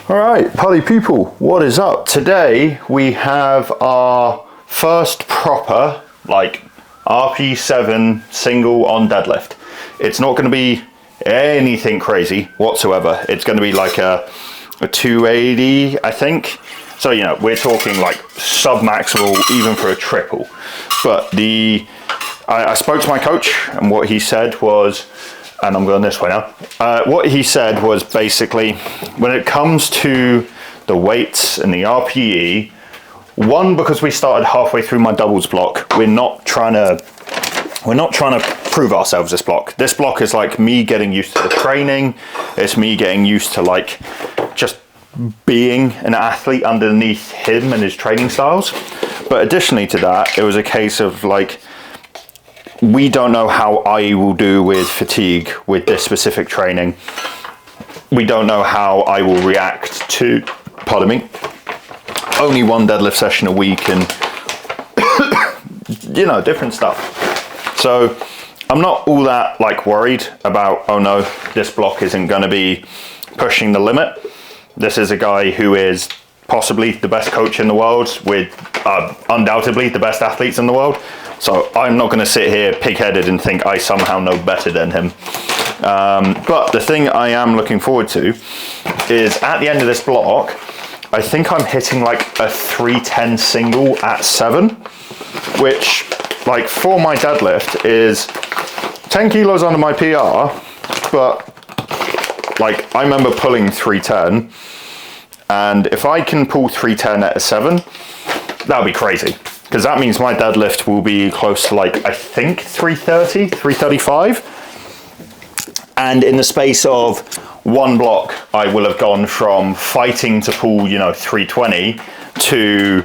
All right, party people, what is up? Today we have our first proper, RP7 single on deadlift. It's not going to be anything crazy whatsoever. It's going to be like a 280, I think. So, we're talking like sub-maximal even for a triple. But I spoke to my coach, and what he said was, and I'm going this way now. What he said was basically, when it comes to the weights and the RPE, one, because we started halfway through my doubles block, we're not trying to prove ourselves this block. This block is like me getting used to the training. It's me getting used to just being an athlete underneath him and his training styles. But additionally to that, it was a case of we don't know how I will do with fatigue with this specific training. We don't know how I will react to, pardon me, only one deadlift session a week and, different stuff. So I'm not all that worried about, oh no, this block isn't going to be pushing the limit. This is a guy who is possibly the best coach in the world with undoubtedly the best athletes in the world. So I'm not going to sit here pig-headed and think I somehow know better than him. But the thing I am looking forward to is at the end of this block, I think I'm hitting a 310 single at 7, which for my deadlift is 10 kilos under my PR, but I remember pulling 310, and if I can pull 310 at a 7, that would be crazy. Because that means my deadlift will be close to I think 330, 335. And in the space of one block, I will have gone from fighting to pull, 320 to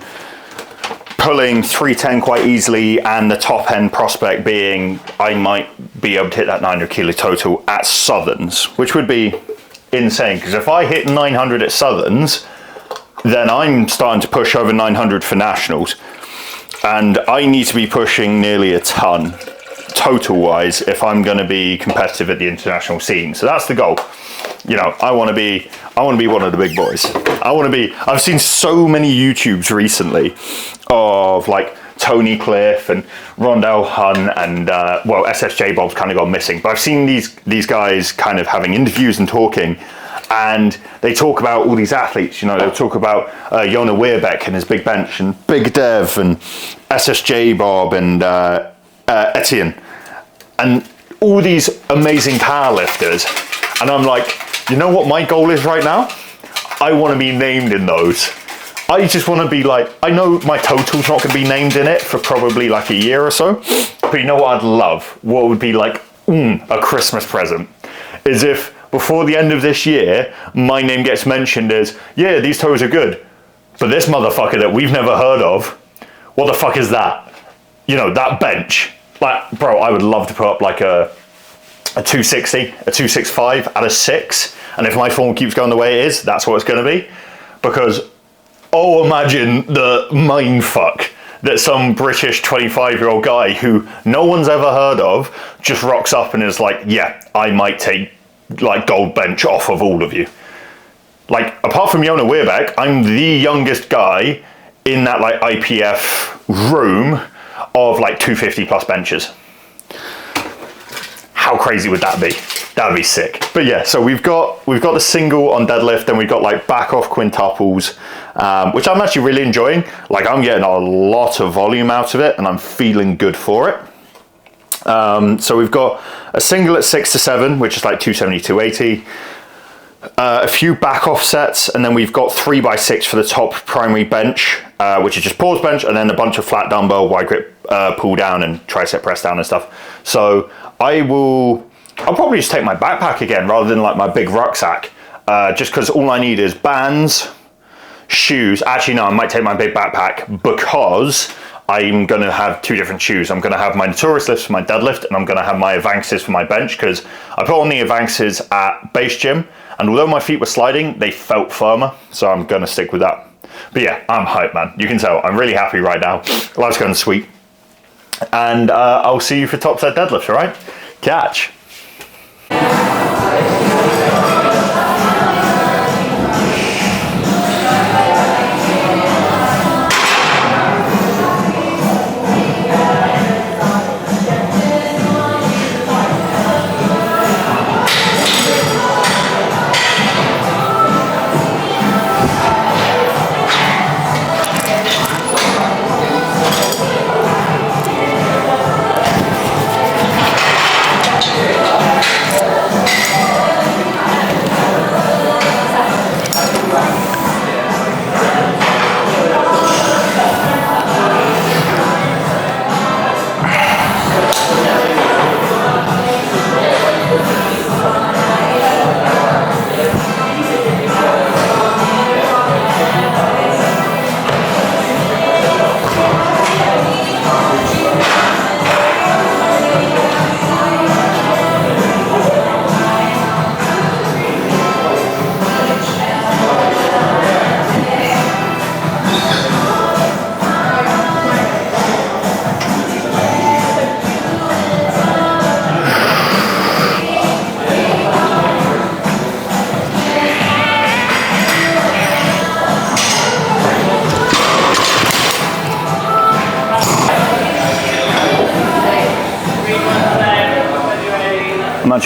pulling 310 quite easily, and the top end prospect being I might be able to hit that 900 kilo total at Southerns, which would be insane. Because if I hit 900 at Southerns, then I'm starting to push over 900 for nationals. And I need to be pushing nearly a ton total wise if I'm going to be competitive at the international scene. So that's the goal. I want to be one of the big boys. I've seen so many YouTubes recently of Tony Cliff and Rondell Hunt and SSJ Bob's kind of gone missing, but I've seen these guys kind of having interviews and talking, and they talk about all these athletes. They'll talk about Jonah Weerbeck and his big bench, and Big Dev and SSJ Bob and Etienne, and all these amazing powerlifters. And I'm you know what my goal is right now? I want to be named in those. I just want to be I know my total's not going to be named in it for probably a year or so, but you know what I'd love? What would be a Christmas present is if before the end of this year, my name gets mentioned as, yeah, these toes are good, but this motherfucker that we've never heard of, what the fuck is that? That bench. Bro, I would love to put up a 260, a 265 at a 6, and if my form keeps going the way it is, that's what it's going to be. Because, imagine the mind fuck that some British 25-year-old guy who no one's ever heard of just rocks up and is yeah, I might take gold bench off of all of you. Apart from Jonah Weerbeck, I'm the youngest guy in that IPF room of 250 plus benches. How crazy would that be? That would be sick. But yeah, so we've got the single on deadlift, and we've got back off quintuples, which I'm actually really enjoying. I'm getting a lot of volume out of it, and I'm feeling good for it. So we've got a single at 6 to 7, which is 270, 280. A few back off sets, and then we've got 3x6 for the top primary bench, which is just pause bench, and then a bunch of flat dumbbell, wide grip pull down, and tricep press down and stuff. So I'll probably just take my backpack again rather than my big rucksack, just because all I need is bands, shoes. Actually, no, I might take my big backpack because I'm going to have two different shoes. I'm going to have my Notorious lifts for my deadlift, and I'm going to have my Advances for my bench, because I put on the Advances at base gym, and although my feet were sliding, they felt firmer, so I'm going to stick with that. But yeah, I'm hyped, man. You can tell I'm really happy right now. Life's going sweet. And I'll see you for top set deadlifts, all right? Catch.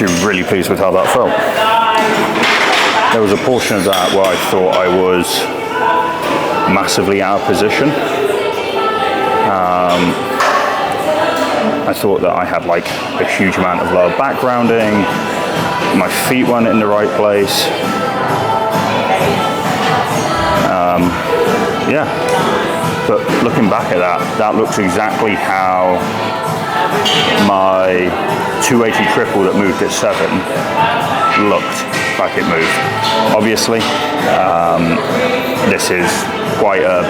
actually really pleased with how that felt. There was a portion of that where I thought I was massively out of position. I thought that I had like a huge amount of lower back grounding, my feet weren't in the right place. Yeah, but looking back at that, that looks exactly how my 280 triple that moved at 7 looked like it moved. Obviously, this is quite a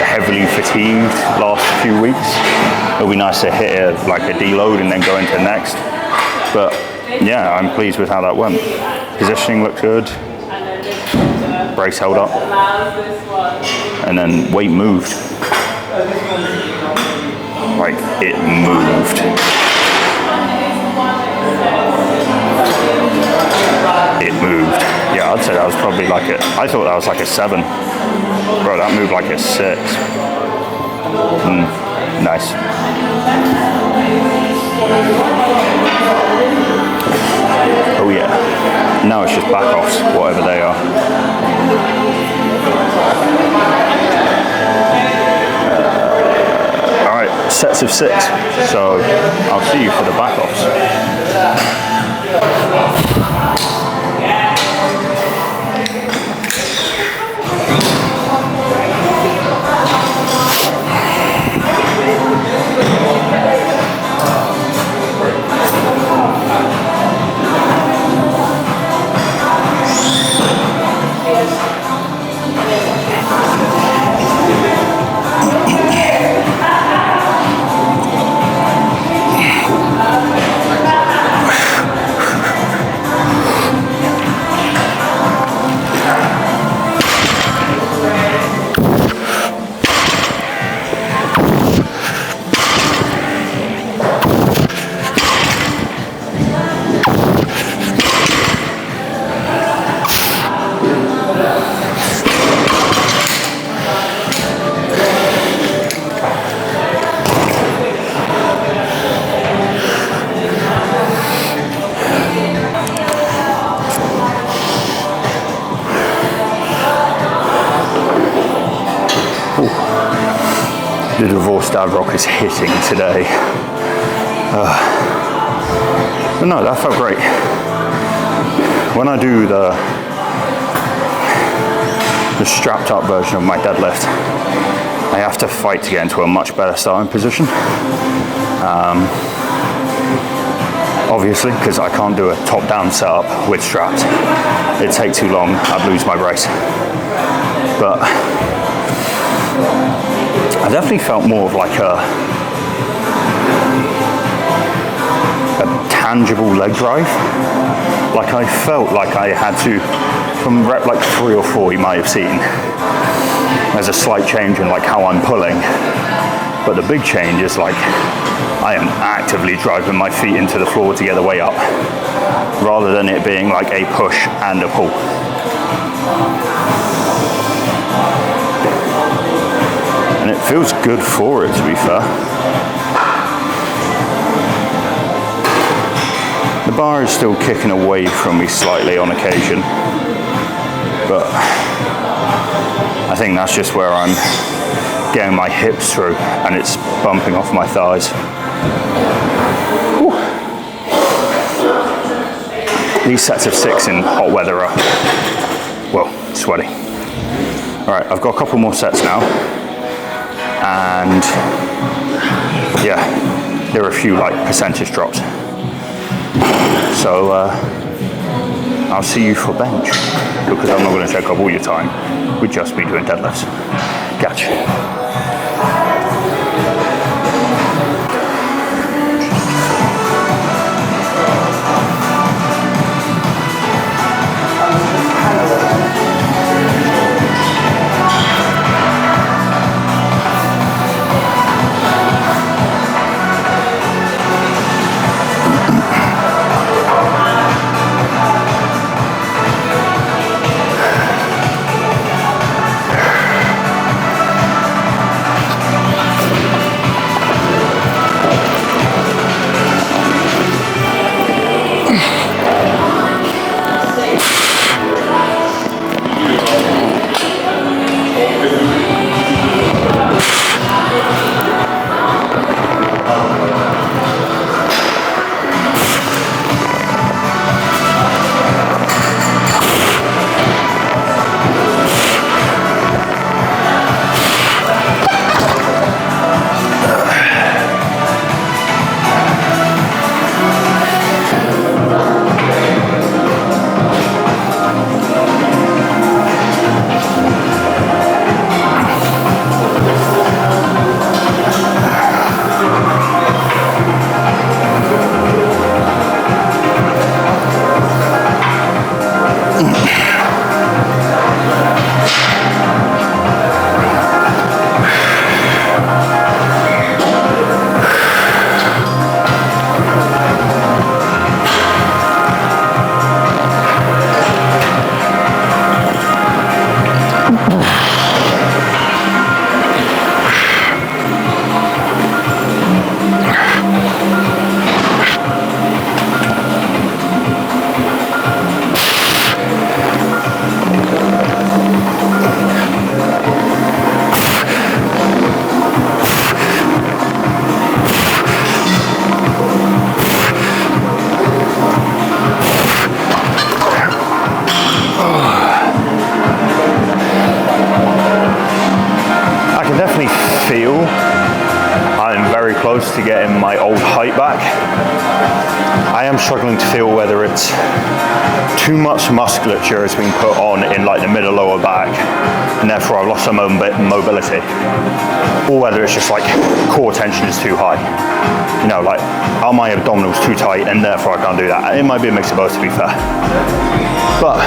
heavily fatigued last few weeks. It'll be nice to hit like a deload and then go into next. But yeah, I'm pleased with how that went. Positioning looked good. Brace held up. And then weight moved. Like, it moved. It moved. Yeah, I'd say that was probably like I thought that was like a 7. Bro, that moved like a 6. Nice. Oh yeah. Now it's just back offs, whatever they are. Alright, sets of 6. So I'll see you for the back offs. The divorced dad rock is hitting today. But no, that felt great. When I do the strapped up version of my deadlift, I have to fight to get into a much better starting position. Obviously, because I can't do a top-down setup with straps. It'd take too long, I'd lose my brace. But I definitely felt more of like a tangible leg drive. Like I felt like I had to, from rep like 3 or 4 you might have seen, there's a slight change in like how I'm pulling. But the big change is like I am actively driving my feet into the floor to get the weight up, rather than it being like a push and a pull. And it feels good for it, to be fair. The bar is still kicking away from me slightly on occasion, but I think that's just where I'm getting my hips through and it's bumping off my thighs. Whew. These sets of 6 in hot weather are, well, sweaty. All right, I've got a couple more sets now. And yeah, there are a few like percentage drops. So I'll see you for bench, because I'm not going to take up all your time. We'd just be doing deadlifts. Gotcha. to getting my old height back. I am struggling to feel whether it's too much musculature has been put on in like the middle lower back, and therefore I've lost some mobility, or whether it's just like core tension is too high. You know, like, are my abdominals too tight and therefore I can't do that? It might be a mix of both, to be fair. But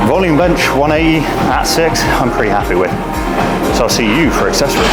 volume bench 180 at 6, I'm pretty happy with. So I'll see you for accessories.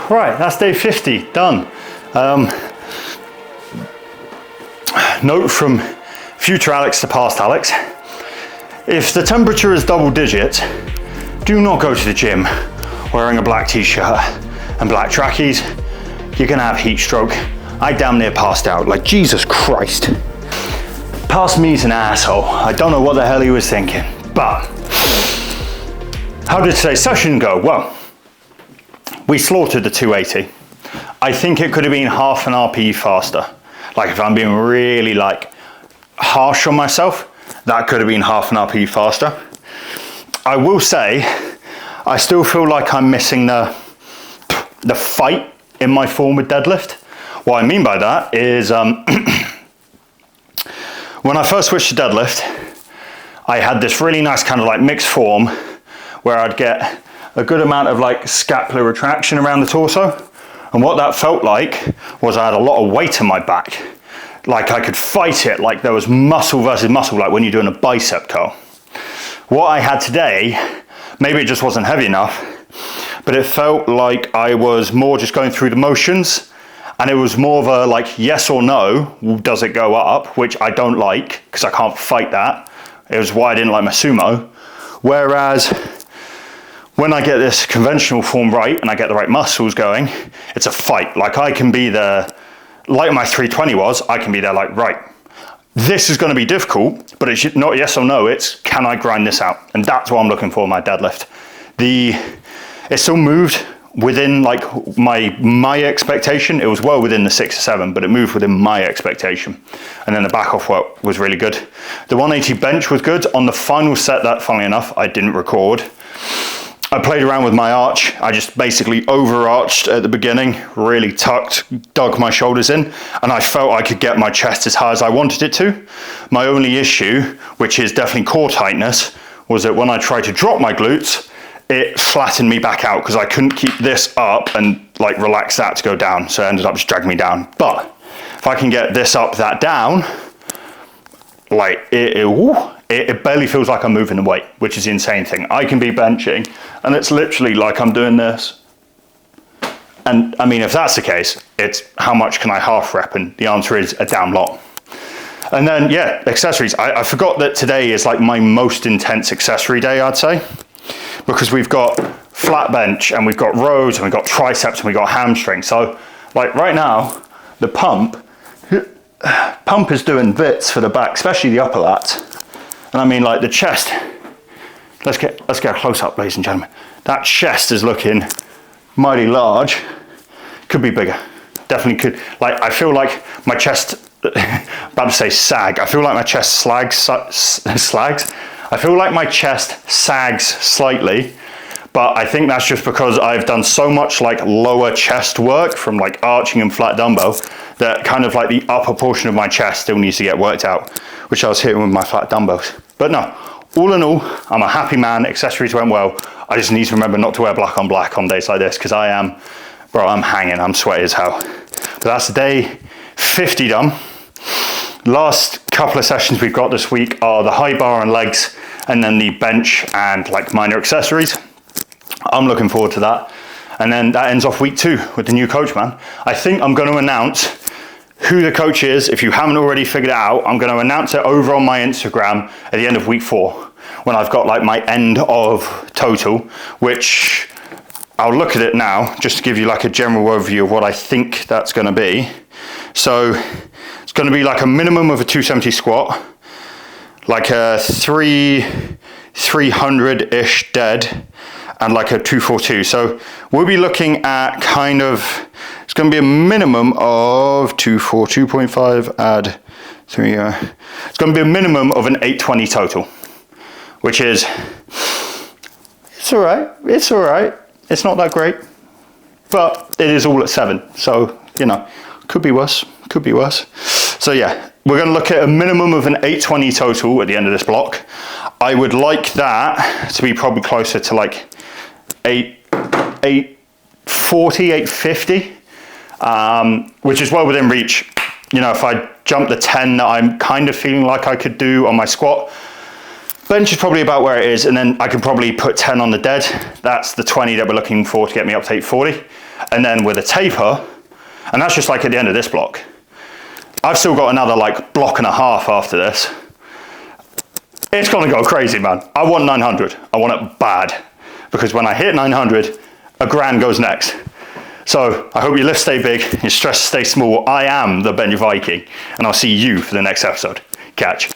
Right, that's day 50, done. Note from future Alex to past Alex. If the temperature is double digit, do not go to the gym wearing a black t-shirt and black trackies. You're gonna have heat stroke. I damn near passed out, like Jesus Christ. Past me's an asshole. I don't know what the hell he was thinking, but how did today's session go? Well, we slaughtered the 280. I think it could have been half an RPE faster. Like if I'm being really like harsh on myself, that could have been half an RPE faster. I will say, I still feel like I'm missing the fight in my form with deadlift. What I mean by that is, when I first switched to deadlift, I had this really nice kind of like mixed form where I'd get a good amount of like scapular retraction around the torso. And what that felt like was I had a lot of weight in my back. Like I could fight it, like there was muscle versus muscle, like when you're doing a bicep curl. What I had today, maybe it just wasn't heavy enough, but it felt like I was more just going through the motions, and it was more of a like yes or no, does it go up, which I don't like because I can't fight that. It was why I didn't like my sumo. Whereas when I get this conventional form right and I get the right muscles going, it's a fight. Like I can be there, like my 320 was, I can be there like, right, this is gonna be difficult, but it's not yes or no, it's can I grind this out? And that's what I'm looking for in my deadlift. It still moved within like my expectation. It was well within the 6 or 7, but it moved within my expectation. And then the back off work was really good. The 180 bench was good. On the final set that, funnily enough, I didn't record. I played around with my arch. I just basically overarched at the beginning, really tucked, dug my shoulders in, and I felt I could get my chest as high as I wanted it to. My only issue, which is definitely core tightness, was that when I tried to drop my glutes, it flattened me back out because I couldn't keep this up and like relax that to go down. So it ended up just dragging me down. But if I can get this up, that down, like it barely feels like I'm moving the weight, which is the insane thing. I can be benching and it's literally like I'm doing this. And I mean, if that's the case, it's how much can I half rep? And the answer is a damn lot. And then yeah, accessories. I forgot that today is like my most intense accessory day, I'd say, because we've got flat bench and we've got rows and we've got triceps and we've got hamstring. So like right now, the pump is doing bits for the back, especially the upper lats. And I mean like the chest, let's get a close up, ladies and gentlemen. That chest is looking mighty large. Could be bigger, definitely could. Like I feel like my chest, about to say sag, I feel like my chest slags. I feel like my chest sags slightly, but I think that's just because I've done so much like lower chest work from like arching and flat dumbbell that kind of like the upper portion of my chest still needs to get worked out, which I was hitting with my flat dumbbells. But no, all in all, I'm a happy man. Accessories went well. I just need to remember not to wear black on days like this because I'm hanging, I'm sweaty as hell. But that's day 50 done. Last couple of sessions we've got this week are the high bar and legs, and then the bench and like minor accessories. I'm looking forward to that. And then that ends off week 2 with the new coach, man. I think I'm going to announce who the coach is. If you haven't already figured it out, I'm going to announce it over on my Instagram at the end of week 4, when I've got like my end of total, which I'll look at it now just to give you like a general overview of what I think that's going to be. So it's going to be like a minimum of a 270 squat, like a 300-ish dead, and like a 242. So we'll be looking at kind of, it's going to be a minimum of 242.5 add 3. It's going to be a minimum of an 820 total, which is, it's all right. It's all right. It's not that great, but it is all at 7. So, you know, could be worse, could be worse. So yeah, we're going to look at a minimum of an 820 total at the end of this block. I would like that to be probably closer to like 840, 850, which is well within reach. You know, if I jump the 10 that I'm kind of feeling like I could do on my squat, bench is probably about where it is, and then I can probably put 10 on the dead. That's the 20 that we're looking for to get me up to 840. And then with a taper, And that's just like at the end of this block. I've still got another like block and a half after this. It's gonna go crazy, man. I want 900. I want it bad. Because when I hit 900, a grand goes next. So I hope your lifts stay big, your stress stay small. I am the bench Viking, and I'll see you for the next episode. Catch.